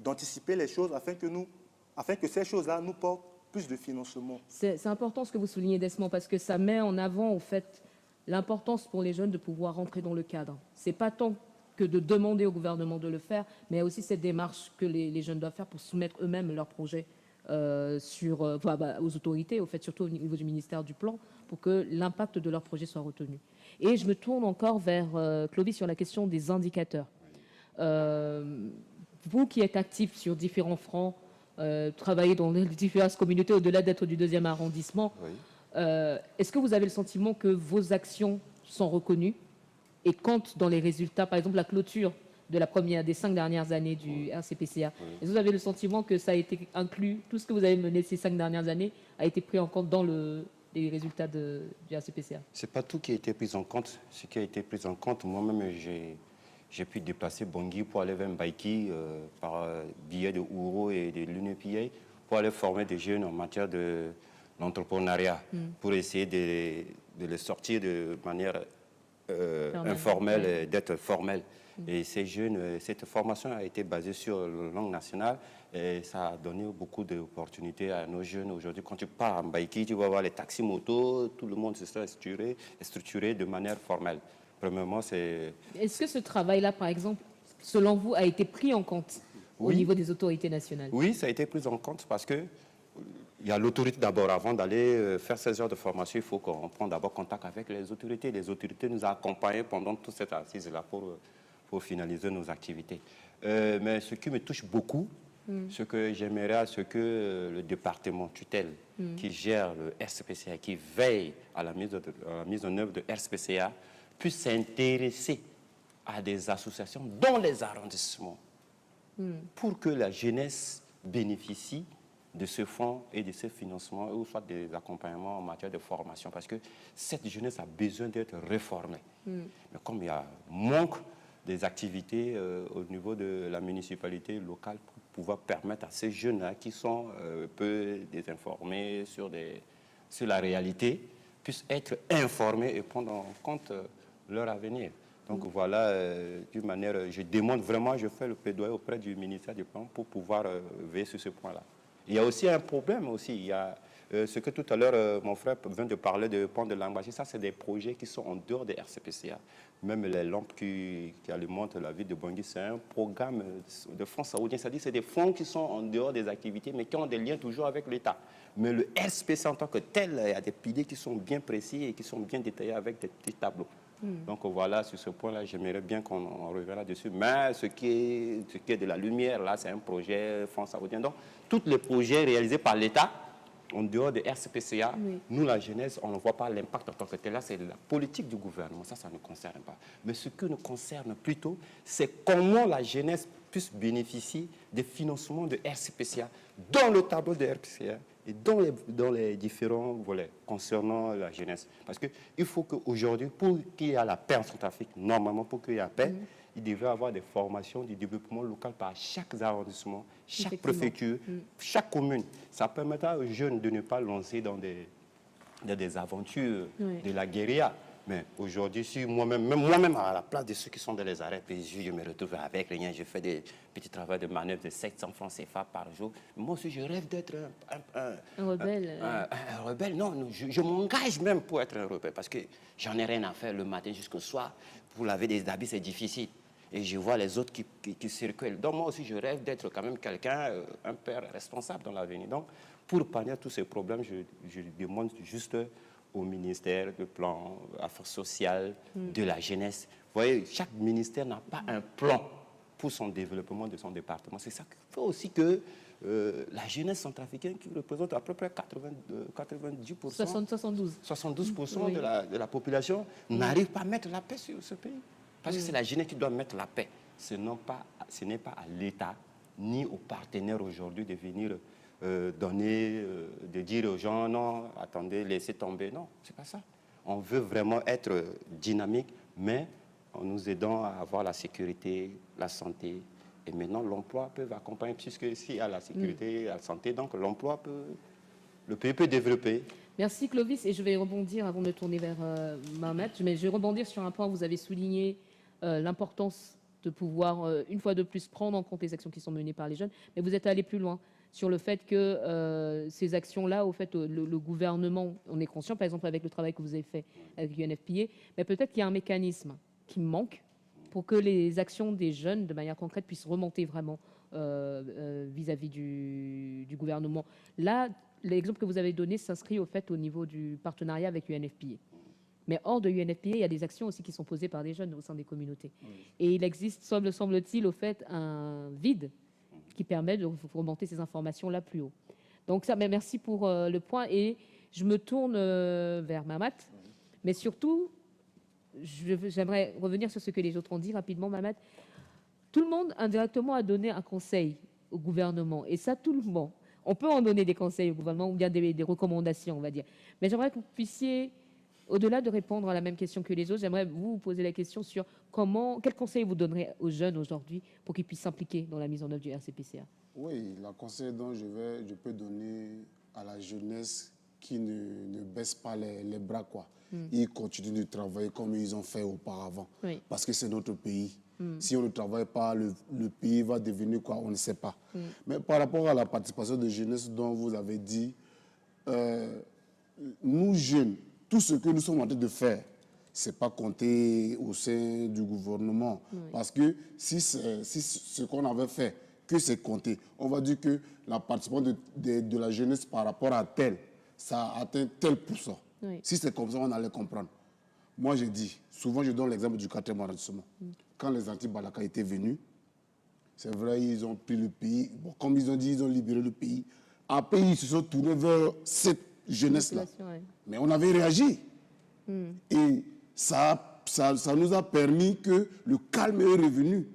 d'anticiper les choses afin que ces choses-là nous portent plus de financement. C'est important ce que vous soulignez, Desmond, parce que ça met en avant, au fait, l'importance pour les jeunes de pouvoir rentrer dans le cadre. Ce n'est pas tant que de demander au gouvernement de le faire, mais il y a aussi cette démarche que les jeunes doivent faire pour soumettre eux-mêmes leurs projets aux autorités, au fait, surtout au niveau du ministère du Plan, pour que l'impact de leurs projets soit retenu. Et je me tourne encore vers Clovis sur la question des indicateurs. Vous qui êtes actif sur différents fronts, travaillez dans les diverses communautés au-delà d'être du 2e arrondissement, Oui. est-ce que vous avez le sentiment que vos actions sont reconnues et comptent dans les résultats, par exemple la clôture de des 5 dernières années du RCPCA? Est-ce que vous avez le sentiment que ça a été inclus, tout ce que vous avez mené ces 5 dernières années a été pris en compte dans les résultats du RCPCA? Ce n'est pas tout qui a été pris en compte. Ce qui a été pris en compte, moi-même, j'ai pu déplacer Bangui pour aller vers Mbaïki par billet de Ouro et de l'UNEPIA pour aller former des jeunes en matière d'entrepreneuriat, pour essayer de les sortir de manière informelle et d'être formels. Et ces jeunes, cette formation a été basée sur la langue nationale et ça a donné beaucoup d'opportunités à nos jeunes. Aujourd'hui, quand tu pars à Mbaïki, tu vas voir les taxis motos, tout le monde se sera structuré de manière formelle. Premièrement, c'est... Est-ce que ce travail-là, par exemple, selon vous, a été pris en compte au niveau des autorités nationales? Oui, ça a été pris en compte parce que il y a l'autorité d'abord. Avant d'aller faire ces heures de formation, il faut qu'on prenne d'abord contact avec les autorités. Les autorités nous ont accompagnés pendant toute cette assise-là pour finaliser nos activités. Mais ce qui me touche beaucoup, Ce que j'aimerais, c'est que le département tutelle qui gère le RCPCA, qui veille à la mise en œuvre de RCPCA, puisse s'intéresser à des associations dans les arrondissements pour que la jeunesse bénéficie de ce fonds et de ce financements, ou soit des accompagnements en matière de formation, parce que cette jeunesse a besoin d'être réformée. Mais comme il y a manque des activités au niveau de la municipalité locale pour pouvoir permettre à ces jeunes-là qui sont peu désinformés sur la réalité, puissent être informés et prendre en compte leur avenir. Donc voilà, d'une manière, je demande vraiment, je fais le plaidoyer auprès du ministère du Plan pour pouvoir veiller sur ce point-là. Il y a aussi un problème aussi, il y a ce que tout à l'heure mon frère vient de parler de pont de Langbaché, ça c'est des projets qui sont en dehors des RCPCA. Même les lampes qui alimentent la ville de Bangui, c'est un programme de fonds saoudiens, c'est-à-dire c'est des fonds qui sont en dehors des activités mais qui ont des liens toujours avec l'État. Mais le RCPCA en tant que tel, il y a des piliers qui sont bien précis et qui sont bien détaillés avec des petits tableaux. Donc voilà, sur ce point-là, j'aimerais bien qu'on revienne là-dessus. Mais ce qui est de la lumière, là, c'est un projet fonds saoudien. Donc, tous les projets réalisés par l'État, en dehors de RCPCA, nous, la jeunesse, on ne voit pas l'impact en tant que tel. Là, c'est la politique du gouvernement. Ça ne concerne pas. Mais ce qui nous concerne plutôt, c'est comment la jeunesse puisse bénéficier des financements de RCPCA dans le tableau de RCPCA et dans les différents volets concernant la jeunesse. Parce qu'il faut qu'aujourd'hui, pour qu'il y ait la paix en Centrafrique, normalement, pour qu'il y ait la paix, il devrait y avoir des formations du développement local par chaque arrondissement, chaque préfecture, chaque commune. Ça permettra aux jeunes de ne pas lancer dans des aventures de la guérilla. Mais aujourd'hui, si moi-même à la place de ceux qui sont dans les arrêts, puis je me retrouve avec rien, je fais des petits travaux de manœuvre de 700 francs CFA par jour. Moi aussi, je rêve d'être Un rebelle. un rebelle. Non, je m'engage même pour être un rebelle parce que j'en ai rien à faire le matin jusqu'au soir. Pour laver des habits, c'est difficile. Et je vois les autres qui circulent. Donc moi aussi, je rêve d'être quand même quelqu'un, un père responsable dans l'avenir. Donc, pour pallier tous ces problèmes, je demande juste au ministère du Plan, Affaires sociales, de la jeunesse. Vous voyez, chaque ministère n'a pas un plan pour son développement de son département. C'est ça qui fait aussi que la jeunesse centrafricaine, qui représente à peu près 90%, 72% de la population, n'arrive pas à mettre la paix sur ce pays. Parce que c'est la jeunesse qui doit mettre la paix. Ce n'est pas à l'État ni aux partenaires aujourd'hui de venir de dire aux gens, non, attendez, laissez tomber. Non, c'est pas ça. On veut vraiment être dynamique, mais en nous aidant à avoir la sécurité, la santé. Et maintenant, l'emploi peut accompagner, puisque s'il y a la sécurité et la santé, donc l'emploi le pays peut développer. Merci Clovis, et je vais rebondir avant de tourner vers Mohamed, mais je vais rebondir sur un point où vous avez souligné l'importance de pouvoir, une fois de plus, prendre en compte les actions qui sont menées par les jeunes, mais vous êtes allé plus loin sur le fait que ces actions-là, au fait, le gouvernement, on est conscient, par exemple, avec le travail que vous avez fait avec UNFPA, mais peut-être qu'il y a un mécanisme qui manque pour que les actions des jeunes, de manière concrète, puissent remonter vraiment vis-à-vis du gouvernement. Là, l'exemple que vous avez donné s'inscrit au fait au niveau du partenariat avec UNFPA. Mais hors de UNFPA, il y a des actions aussi qui sont posées par des jeunes au sein des communautés. Et il existe, semble-t-il, au fait, un vide qui permet de remonter ces informations-là plus haut. Donc ça, mais merci pour le point. Et je me tourne vers Mamat. Mais surtout, j'aimerais revenir sur ce que les autres ont dit rapidement, Mamat. Tout le monde, indirectement, a donné un conseil au gouvernement. Et ça, tout le monde. On peut en donner des conseils au gouvernement ou bien des recommandations, on va dire. Mais j'aimerais que vous puissiez, au-delà de répondre à la même question que les autres, j'aimerais vous poser la question sur quel conseil vous donnerez aux jeunes aujourd'hui pour qu'ils puissent s'impliquer dans la mise en œuvre du RCPCA. Oui, le conseil dont je peux donner à la jeunesse qui ne baisse pas les bras, quoi. Ils continuent de travailler comme ils ont fait auparavant. Oui. Parce que c'est notre pays. Si on ne travaille pas, le pays va devenir quoi, on ne sait pas. Mais par rapport à la participation de jeunesse dont vous avez dit, nous jeunes, tout ce que nous sommes en train de faire, ce n'est pas compter au sein du gouvernement. Parce que si ce qu'on avait fait, que c'est compté, on va dire que la participation de la jeunesse par rapport à tel, ça a atteint tel pourcent. Si c'est comme ça, on allait comprendre. Moi, je dis, souvent je donne l'exemple du 4e arrondissement. Quand les anti-Balaka étaient venus, C'est vrai, ils ont pris le pays. Bon, comme ils ont dit, ils ont libéré le pays. Après, ils se sont tournés vers cette jeunesse-là. Ouais. Mais on avait réagi. Et ça nous a permis que le calme est revenu.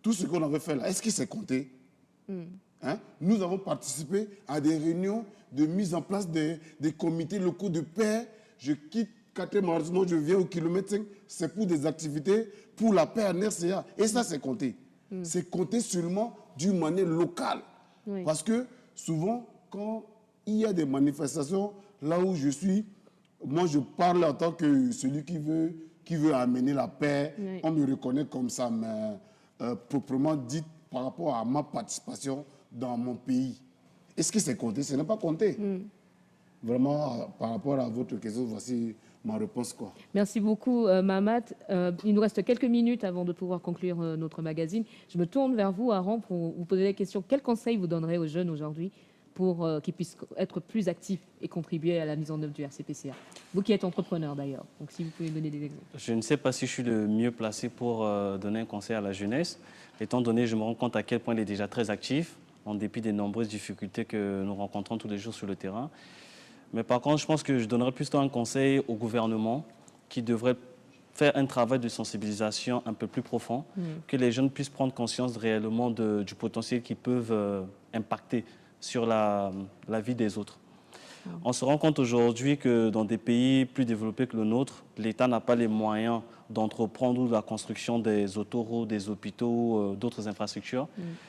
Tout ce qu'on avait fait là, est-ce qu'il s'est compté? Hein? Nous avons participé à des réunions de mise en place des comités locaux de paix. Je quitte 4e arrondissement, je viens au kilomètre 5. C'est pour des activités pour la paix en RCA. Et ça, c'est compté. C'est compté seulement d'une manière locale. Oui. Parce que souvent, quand il y a des manifestations, là où je suis, moi, je parle en tant que celui qui veut amener la paix. Oui. On me reconnaît comme ça, mais proprement dit, par rapport à ma participation dans mon pays. Est-ce que c'est compté? Ce n'est pas compté. Vraiment, par rapport à votre question, voici ma réponse, quoi. Merci beaucoup, Mahamat. Il nous reste quelques minutes avant de pouvoir conclure notre magazine. Je me tourne vers vous, Aram, pour vous poser la question. Quels conseils vous donnerez aux jeunes aujourd'hui pour qu'ils puissent être plus actifs et contribuer à la mise en œuvre du RCPCA? Vous qui êtes entrepreneur, d'ailleurs. Donc, si vous pouvez donner des exemples. Je ne sais pas si je suis le mieux placé pour donner un conseil à la jeunesse, étant donné que je me rends compte à quel point il est déjà très actif, en dépit des nombreuses difficultés que nous rencontrons tous les jours sur le terrain. Mais par contre, je pense que je donnerais plutôt un conseil au gouvernement qui devrait faire un travail de sensibilisation un peu plus profond, que les jeunes puissent prendre conscience réellement du potentiel qu'ils peuvent impacter sur la vie des autres. On se rend compte aujourd'hui que dans des pays plus développés que le nôtre, l'État n'a pas les moyens d'entreprendre la construction des autoroutes, des hôpitaux, d'autres infrastructures.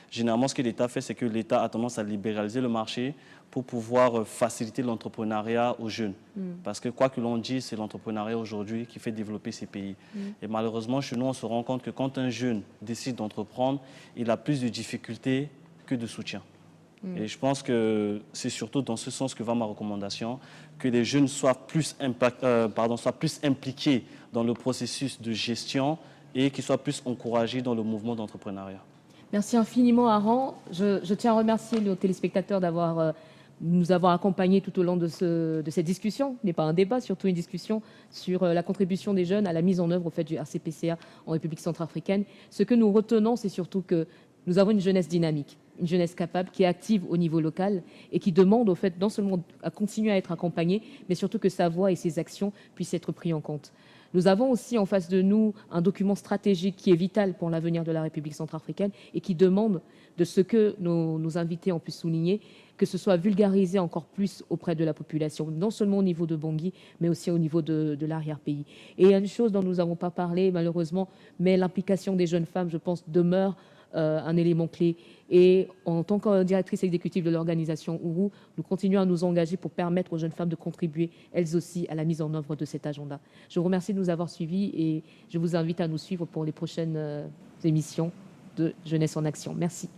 Généralement, ce que l'État fait, c'est que l'État a tendance à libéraliser le marché pour pouvoir faciliter l'entrepreneuriat aux jeunes. Parce que quoi que l'on dise, c'est l'entrepreneuriat aujourd'hui qui fait développer ces pays. Et malheureusement, chez nous, on se rend compte que quand un jeune décide d'entreprendre, il a plus de difficultés que de soutien. Et je pense que c'est surtout dans ce sens que va ma recommandation, que les jeunes soient plus impliqués dans le processus de gestion et qu'ils soient plus encouragés dans le mouvement d'entrepreneuriat. Merci infiniment, Aram. Je tiens à remercier nos téléspectateurs nous avoir accompagnés tout au long de cette discussion. Ce n'est pas un débat, surtout une discussion sur la contribution des jeunes à la mise en œuvre au fait du RCPCA en République centrafricaine. Ce que nous retenons, c'est surtout que nous avons une jeunesse dynamique, une jeunesse capable, qui est active au niveau local et qui demande au fait non seulement à continuer à être accompagnée, mais surtout que sa voix et ses actions puissent être prises en compte. Nous avons aussi en face de nous un document stratégique qui est vital pour l'avenir de la République centrafricaine et qui demande de ce que nos invités ont pu souligner, que ce soit vulgarisé encore plus auprès de la population, non seulement au niveau de Bangui, mais aussi au niveau de l'arrière-pays. Et il y a une chose dont nous n'avons pas parlé, malheureusement, mais l'implication des jeunes femmes, je pense, demeure un élément clé. Et en tant que directrice exécutive de l'organisation Ourou, nous continuons à nous engager pour permettre aux jeunes femmes de contribuer, elles aussi, à la mise en œuvre de cet agenda. Je vous remercie de nous avoir suivis et je vous invite à nous suivre pour les prochaines émissions de Jeunesse en Action. Merci.